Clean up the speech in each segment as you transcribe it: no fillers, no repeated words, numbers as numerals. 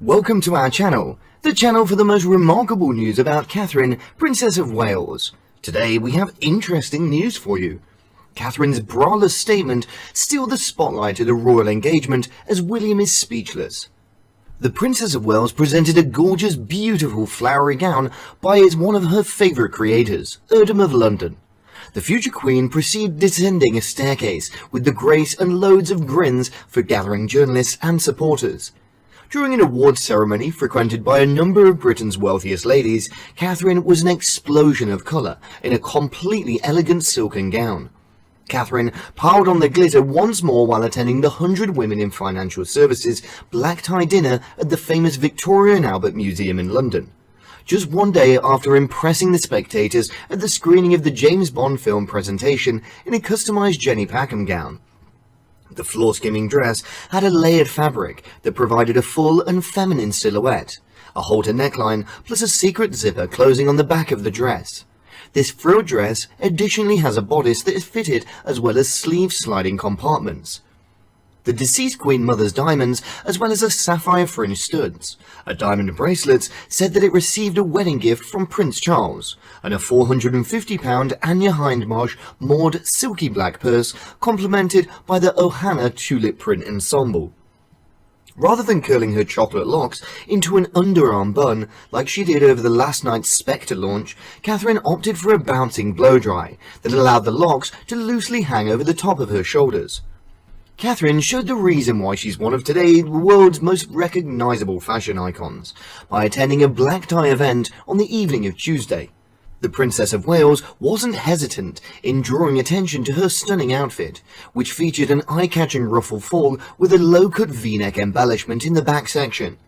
Welcome to our channel, the channel for the most remarkable news about Catherine, Princess of Wales. Today we have interesting news for you. Catherine's braless statement steals the spotlight at a royal engagement as William is speechless. The Princess of Wales presented a gorgeous, beautiful flowery gown by one of her favourite creators, Erdem of London. The future queen proceeded descending a staircase with the grace and loads of grins for gathering journalists and supporters. During an awards ceremony frequented by a number of Britain's wealthiest ladies, Catherine was an explosion of colour in a completely elegant silken gown. Catherine piled on the glitter once more while attending the 100 Women in Financial Services black tie dinner at the famous Victoria and Albert Museum in London. Just one day after impressing the spectators at the screening of the James Bond film presentation in a customised Jenny Packham gown. The floor-skimming dress had a layered fabric that provided a full and feminine silhouette, a halter neckline plus a secret zipper closing on the back of the dress. This frilled dress additionally has a bodice that is fitted as well as sleeve-sliding compartments. The deceased Queen Mother's diamonds, as well as a sapphire fringed studs, a diamond bracelet said that it received a wedding gift from Prince Charles, and a £450 Anya Hindmarsh moored silky black purse complemented by the Ohana tulip print ensemble. Rather than curling her chocolate locks into an underarm bun like she did over the last night's Spectre launch, Catherine opted for a bouncing blow-dry that allowed the locks to loosely hang over the top of her shoulders. Catherine showed the reason why she's one of today's world's most recognisable fashion icons by attending a black tie event on the evening of Tuesday. The Princess of Wales wasn't hesitant in drawing attention to her stunning outfit, which featured an eye-catching ruffle fall with a low-cut V-neck embellishment in the back section.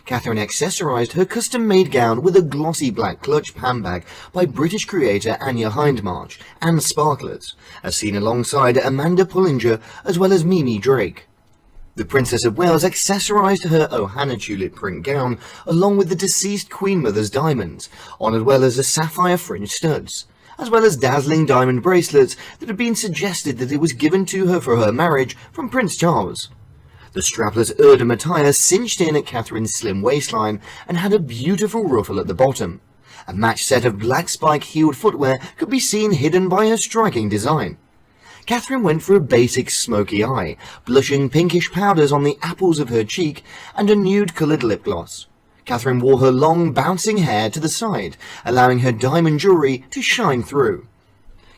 Catherine accessorised her custom-made gown with a glossy black clutch handbag by British creator Anya Hindmarsh and sparklers, as seen alongside Amanda Pullinger as well as Mimi Drake. The Princess of Wales accessorised her Ohana tulip print gown along with the deceased Queen Mother's diamonds, on as well as a sapphire fringed studs, as well as dazzling diamond bracelets that had been suggested that it was given to her for her marriage from Prince Charles. The strapless Erdem attire cinched in at Catherine's slim waistline and had a beautiful ruffle at the bottom. A matched set of black spike-heeled footwear could be seen hidden by her striking design. Catherine went for a basic smoky eye, blushing pinkish powders on the apples of her cheek and a nude-coloured lip gloss. Catherine wore her long, bouncing hair to the side, allowing her diamond jewellery to shine through.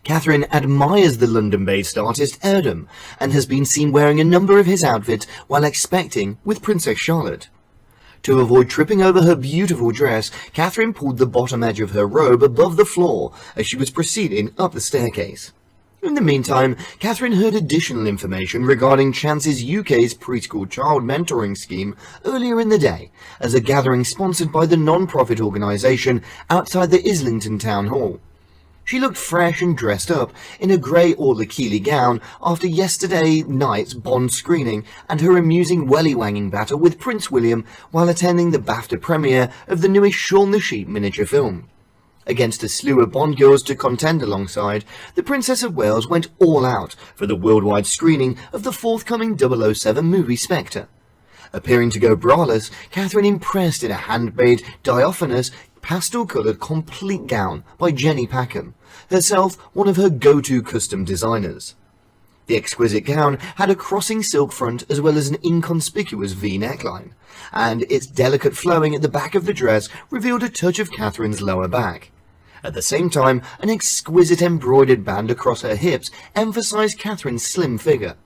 Catherine admires the London-based artist Erdem and has been seen wearing a number of his outfits while expecting with Princess Charlotte. To avoid tripping over her beautiful dress, Catherine pulled the bottom edge of her robe above the floor as she was proceeding up the staircase. In the meantime, Catherine heard additional information regarding Chance's UK's preschool child mentoring scheme earlier in the day, as a gathering sponsored by the non-profit organisation outside the Islington Town Hall. She looked fresh and dressed up in a grey Orla-Keeley gown after yesterday night's Bond screening and her amusing welly-wanging battle with Prince William while attending the BAFTA premiere of the newest Shaun the Sheep miniature film. Against a slew of Bond girls to contend alongside, the Princess of Wales went all out for the worldwide screening of the forthcoming 007 movie Spectre. Appearing to go braless, Catherine impressed in a handmade, diaphanous, pastel-coloured complete gown by Jenny Packham, herself one of her go-to custom designers. The exquisite gown had a crossing silk front as well as an inconspicuous V neckline, and its delicate flowing at the back of the dress revealed a touch of Catherine's lower back. At the same time, an exquisite embroidered band across her hips emphasised Catherine's slim figure.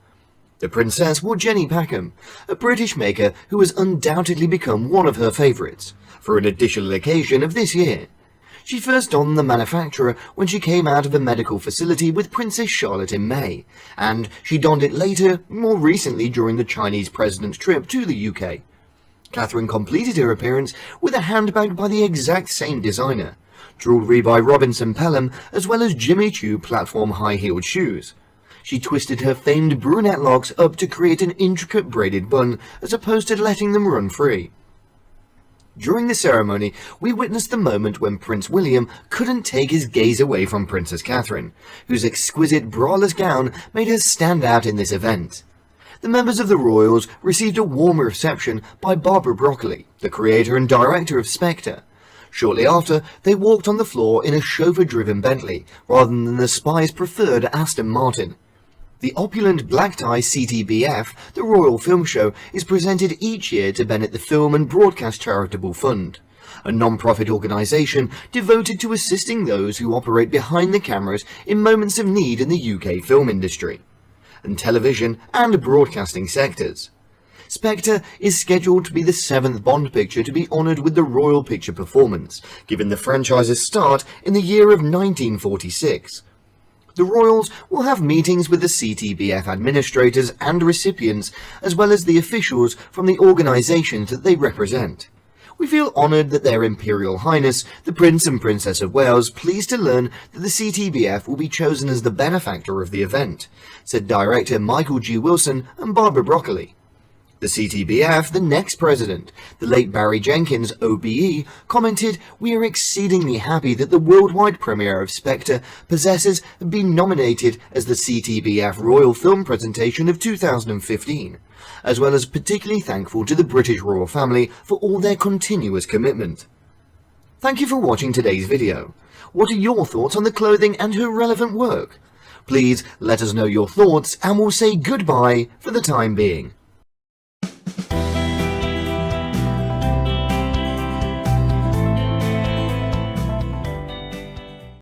The princess wore Jenny Packham, a British maker who has undoubtedly become one of her favourites, for an additional occasion of this year. She first donned the manufacturer when she came out of a medical facility with Princess Charlotte in May, and she donned it later, more recently during the Chinese president's trip to the UK. Catherine completed her appearance with a handbag by the exact same designer, jewellery by Robinson Pelham, as well as Jimmy Choo platform high-heeled shoes. She twisted her famed brunette locks up to create an intricate braided bun, as opposed to letting them run free. During the ceremony, we witnessed the moment when Prince William couldn't take his gaze away from Princess Catherine, whose exquisite braless gown made her stand out in this event. the members of the royals received a warm reception by Barbara Broccoli, the creator and director of Spectre. Shortly after, they walked on the floor in a chauffeur-driven Bentley, rather than the spy's preferred Aston Martin. The opulent black-tie CTBF, the Royal Film Show, is presented each year to benefit the Film and Broadcast Charitable Fund, a non-profit organisation devoted to assisting those who operate behind the cameras in moments of need in the UK film industry, and television and broadcasting sectors. Spectre is scheduled to be the 7th Bond picture to be honoured with the Royal Picture Performance, given the franchise's start in the year of 1946. The royals will have meetings with the CTBF administrators and recipients, as well as the officials from the organisations that they represent. We feel honoured that Their Imperial Highness, the Prince and Princess of Wales, pleased to learn that the CTBF will be chosen as the benefactor of the event, said director Michael G. Wilson and Barbara Broccoli. The CTBF, the next president, the late Barry Jenkins, OBE, commented, "We are exceedingly happy that the worldwide premiere of Spectre possesses been nominated as the CTBF Royal Film Presentation of 2015, as well as particularly thankful to the British royal family for all their continuous commitment." Thank you for watching today's video. What are your thoughts on the clothing and her relevant work? Please let us know your thoughts and we'll say goodbye for the time being.